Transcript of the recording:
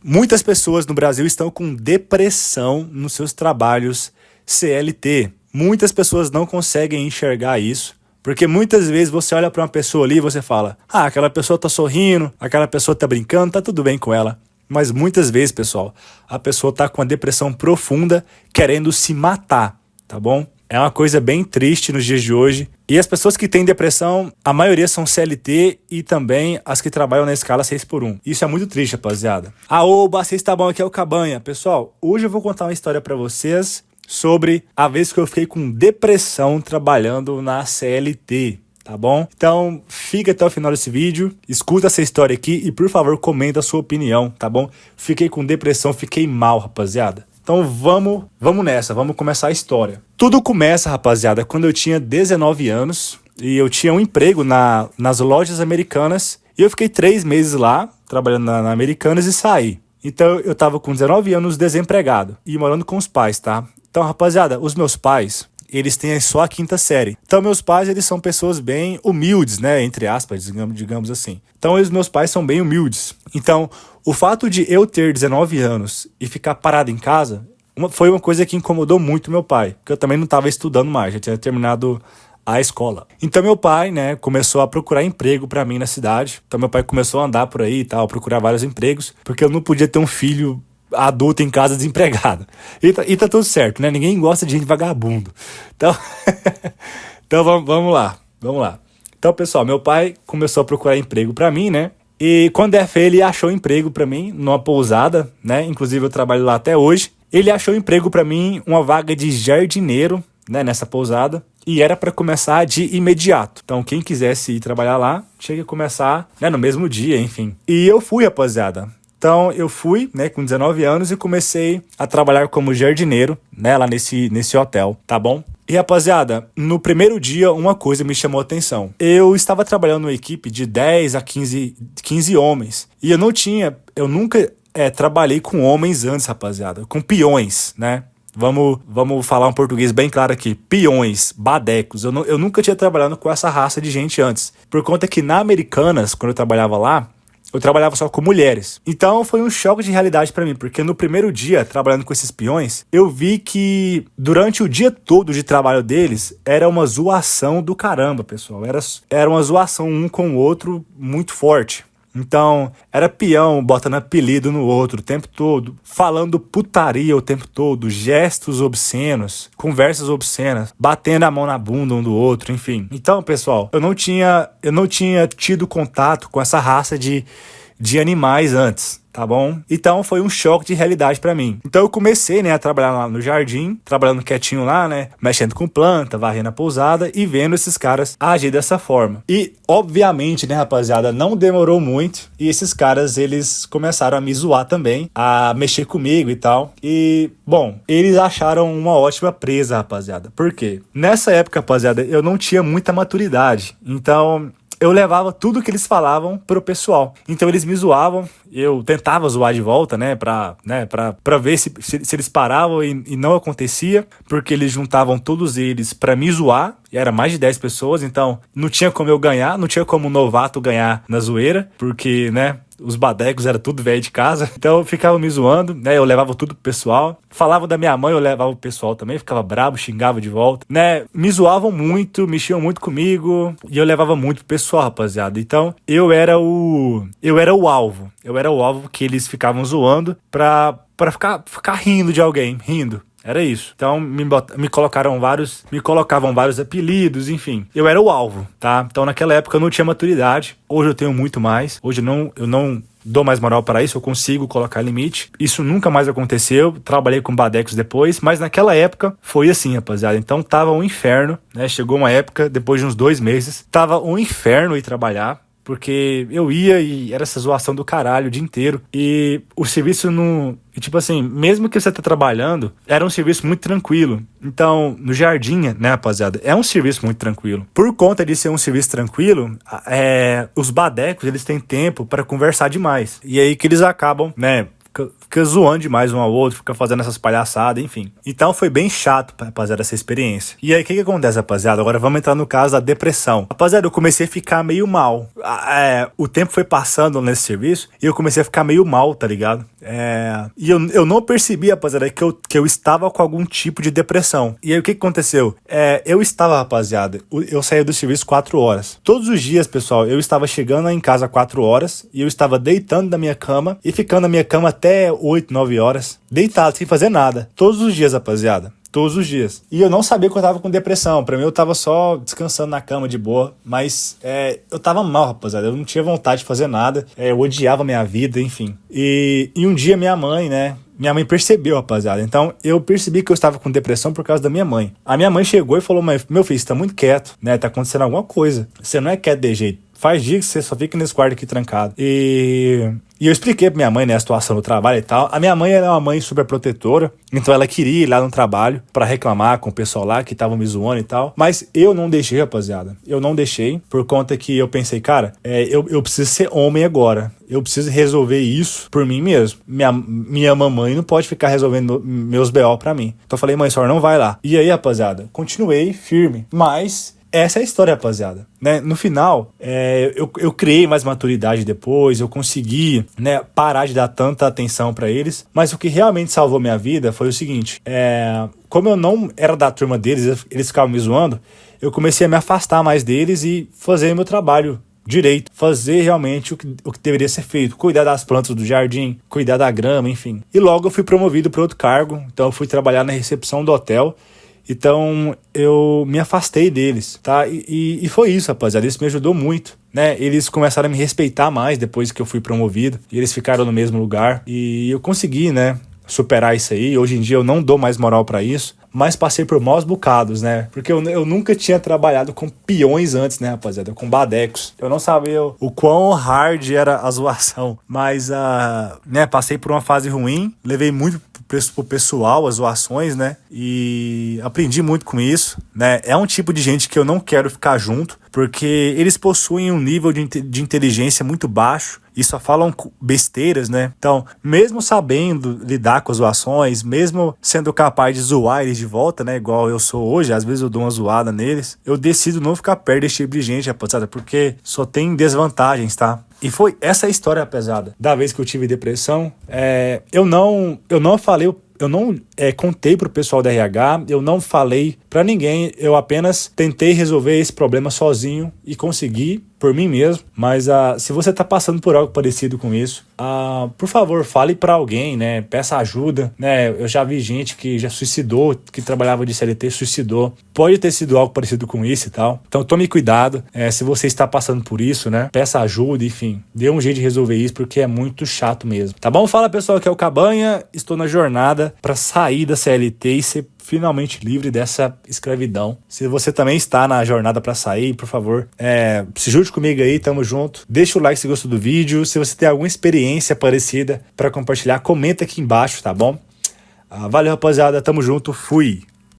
Muitas pessoas no Brasil estão com depressão nos seus trabalhos CLT. Muitas pessoas não conseguem enxergar isso, porque muitas vezes você olha para uma pessoa ali e você fala: ah, aquela pessoa tá sorrindo, aquela pessoa tá brincando, tá tudo bem com ela. Mas muitas vezes, pessoal, a pessoa tá com uma depressão profunda, querendo se matar, tá bom? É uma coisa bem triste nos dias de hoje. E as pessoas que têm depressão, a maioria são CLT e também as que trabalham na escala 6x1. Isso é muito triste, rapaziada. Oba, vocês tá bom, aqui é o Cabanha. Pessoal, hoje eu vou contar uma história pra vocês sobre a vez que eu fiquei com depressão trabalhando na CLT. Tá bom? Então, fica até o final desse vídeo, escuta essa história aqui e, por favor, comenta a sua opinião, tá bom? Fiquei com depressão, fiquei mal, rapaziada. Então, vamos nessa, vamos começar a história. Tudo começa, rapaziada, quando eu tinha 19 anos e eu tinha um emprego nas lojas Americanas e eu fiquei 3 meses lá, trabalhando na Americanas e saí. Então, eu tava com 19 anos desempregado e morando com os pais, tá? Então, rapaziada, os meus pais, eles têm só a 5ª série. Então, meus pais, eles são pessoas bem humildes, né? Entre aspas, digamos assim. Então, os meus pais são bem humildes. Então, o fato de eu ter 19 anos e ficar parado em casa foi uma coisa que incomodou muito meu pai. Porque eu também não estava estudando mais, já tinha terminado a escola. Então, meu pai, né, começou a procurar emprego pra mim na cidade. Então, meu pai começou a andar por aí e tal, procurar vários empregos. Porque eu não podia ter um filho adulto em casa desempregado. E tá tudo certo, né? Ninguém gosta de gente vagabundo. Então, então vamos lá. Então, pessoal, meu pai começou a procurar emprego pra mim, né? E quando ele achou emprego pra mim numa pousada, né? Inclusive eu trabalho lá até hoje. Ele achou emprego pra mim, uma vaga de jardineiro, né? Nessa pousada. E era pra começar de imediato. Então, quem quisesse ir trabalhar lá, tinha que começar, né, no mesmo dia, enfim. E eu fui, rapaziada. Então, eu fui, né, com 19 anos e comecei a trabalhar como jardineiro, né, lá nesse hotel, tá bom? E, rapaziada, no primeiro dia, uma coisa me chamou a atenção. Eu estava trabalhando numa equipe de 10 a 15 homens. E eu nunca trabalhei com homens antes, rapaziada. Com peões, né? Vamos falar um português bem claro aqui. Peões, badecos. Eu nunca tinha trabalhado com essa raça de gente antes. Por conta que na Americanas, quando eu trabalhava lá, eu trabalhava só com mulheres. Então foi um choque de realidade pra mim, porque no primeiro dia, trabalhando com esses peões, eu vi que durante o dia todo de trabalho deles, era uma zoação do caramba, pessoal. Era uma zoação um com o outro muito forte. Então, era peão botando apelido no outro o tempo todo, falando putaria o tempo todo, gestos obscenos, conversas obscenas, batendo a mão na bunda um do outro, enfim. Então, pessoal, eu não tinha tido contato com essa raça de animais antes, tá bom? Então foi um choque de realidade pra mim. Então eu comecei, né, a trabalhar lá no jardim, trabalhando quietinho lá, né, mexendo com planta, varrendo a pousada e vendo esses caras agir dessa forma. E, obviamente, né, rapaziada, não demorou muito e esses caras, eles começaram a me zoar também, a mexer comigo e tal. E, bom, eles acharam uma ótima presa, rapaziada. Por quê? Nessa época, rapaziada, eu não tinha muita maturidade. Então eu levava tudo que eles falavam pro pessoal. Então eles me zoavam, eu tentava zoar de volta, né, pra ver se eles paravam e não acontecia, porque eles juntavam todos eles pra me zoar, e era mais de 10 pessoas, então não tinha como eu ganhar, não tinha como um novato ganhar na zoeira, porque, né, os badecos era tudo velho de casa, então eu ficava me zoando, né, eu levava tudo pro pessoal, falava da minha mãe, eu levava o pessoal também, ficava bravo, xingava de volta, né, me zoavam muito, mexiam muito comigo, e eu levava muito pro pessoal, rapaziada, então eu era o alvo que eles ficavam zoando pra ficar rindo de alguém, rindo. Era isso. Então me colocavam vários apelidos, enfim. Eu era o alvo, tá? Então naquela época eu não tinha maturidade. Hoje eu tenho muito mais. Hoje eu não dou mais moral para isso, eu consigo colocar limite. Isso nunca mais aconteceu. Trabalhei com badecos depois, mas naquela época foi assim, rapaziada. Então tava um inferno, né? Chegou uma época, depois de uns 2 meses, tava um inferno ir trabalhar. Porque eu ia e era essa zoação do caralho o dia inteiro. E o serviço não... E tipo assim, mesmo que você tá trabalhando, era um serviço muito tranquilo. Então, no jardim, né, rapaziada, é um serviço muito tranquilo. Por conta de ser um serviço tranquilo, os badecos, eles têm tempo pra conversar demais. E aí que eles acabam, né, fica zoando demais um ao outro, fica fazendo essas palhaçadas, enfim. Então foi bem chato, rapaziada, essa experiência. E aí, o que acontece, rapaziada? Agora vamos entrar no caso da depressão. Rapaziada, eu comecei a ficar meio mal. O tempo foi passando nesse serviço e eu comecei a ficar meio mal, tá ligado? E eu não percebi, rapaziada, que eu estava com algum tipo de depressão. E aí, o que aconteceu? Eu estava, rapaziada, eu saí do serviço 4 horas. Todos os dias, pessoal, eu estava chegando em casa 4 horas e eu estava deitando na minha cama e ficando na minha cama até 8, 9 horas, deitado, sem fazer nada. Todos os dias, rapaziada. Todos os dias. E eu não sabia que eu tava com depressão. Pra mim, eu tava só descansando na cama de boa. Mas eu tava mal, rapaziada. Eu não tinha vontade de fazer nada. Eu odiava a minha vida, enfim. E um dia minha mãe, né? Minha mãe percebeu, rapaziada. Então, eu percebi que eu estava com depressão por causa da minha mãe. A minha mãe chegou e falou: "Mas, meu filho, você tá muito quieto, né? Tá acontecendo alguma coisa. Você não é quieto de jeito. Faz dias que você só fica nesse quarto aqui trancado." E eu expliquei pra minha mãe, né, a situação do trabalho e tal. A minha mãe era uma mãe super protetora, então ela queria ir lá no trabalho pra reclamar com o pessoal lá que tava me zoando e tal. Mas eu não deixei, rapaziada. Eu não deixei, por conta que eu pensei, cara, eu preciso ser homem agora. Eu preciso resolver isso por mim mesmo. Minha mamãe não pode ficar resolvendo meus BO pra mim. Então eu falei: "Mãe, a senhora não vai lá." E aí, rapaziada, continuei firme. Mas essa é a história, rapaziada, né? No final, eu criei mais maturidade depois, eu consegui, né, parar de dar tanta atenção pra eles, mas o que realmente salvou minha vida foi o seguinte: como eu não era da turma deles, eles ficavam me zoando, eu comecei a me afastar mais deles e fazer meu trabalho direito, fazer realmente o que deveria ser feito, cuidar das plantas do jardim, cuidar da grama, enfim. E logo eu fui promovido para outro cargo, então eu fui trabalhar na recepção do hotel. Então eu me afastei deles, tá? E foi isso, rapaziada. Isso me ajudou muito, né? Eles começaram a me respeitar mais depois que eu fui promovido. E eles ficaram no mesmo lugar. E eu consegui, né, superar isso aí. Hoje em dia eu não dou mais moral pra isso. Mas passei por maus bocados, né? Porque eu nunca tinha trabalhado com peões antes, né, rapaziada? Com badecos. Eu não sabia o quão hard era a zoação. Mas, né, passei por uma fase ruim. Levei muito pro pessoal as zoações, né? E aprendi muito com isso, né? É um tipo de gente que eu não quero ficar junto, porque eles possuem um nível de inteligência muito baixo e só falam besteiras, né? Então, mesmo sabendo lidar com as zoações, mesmo sendo capaz de zoar eles de volta, né? Igual eu sou hoje, às vezes eu dou uma zoada neles, eu decido não ficar perto desse tipo de gente, rapaziada, porque só tem desvantagens, tá? E foi essa a história, pesada, da vez que eu tive depressão. Eu não falei, eu não contei pro pessoal da RH, eu não falei pra ninguém, eu apenas tentei resolver esse problema sozinho e consegui por mim mesmo. Mas se você tá passando por algo parecido com isso, por favor, fale pra alguém, né? Peça ajuda, né? Eu já vi gente que já suicidou, que trabalhava de CLT, suicidou. Pode ter sido algo parecido com isso e tal. Então tome cuidado, se você está passando por isso, né? Peça ajuda, enfim. Dê um jeito de resolver isso, porque é muito chato mesmo. Tá bom? Fala, pessoal, aqui é o Cabanha. Estou na jornada pra sair da CLT e ser finalmente livre dessa escravidão. Se você também está na jornada para sair, por favor, se junte comigo aí, tamo junto. Deixa o like se gostou do vídeo. Se você tem alguma experiência parecida para compartilhar, comenta aqui embaixo, tá bom? Valeu, rapaziada, tamo junto, fui!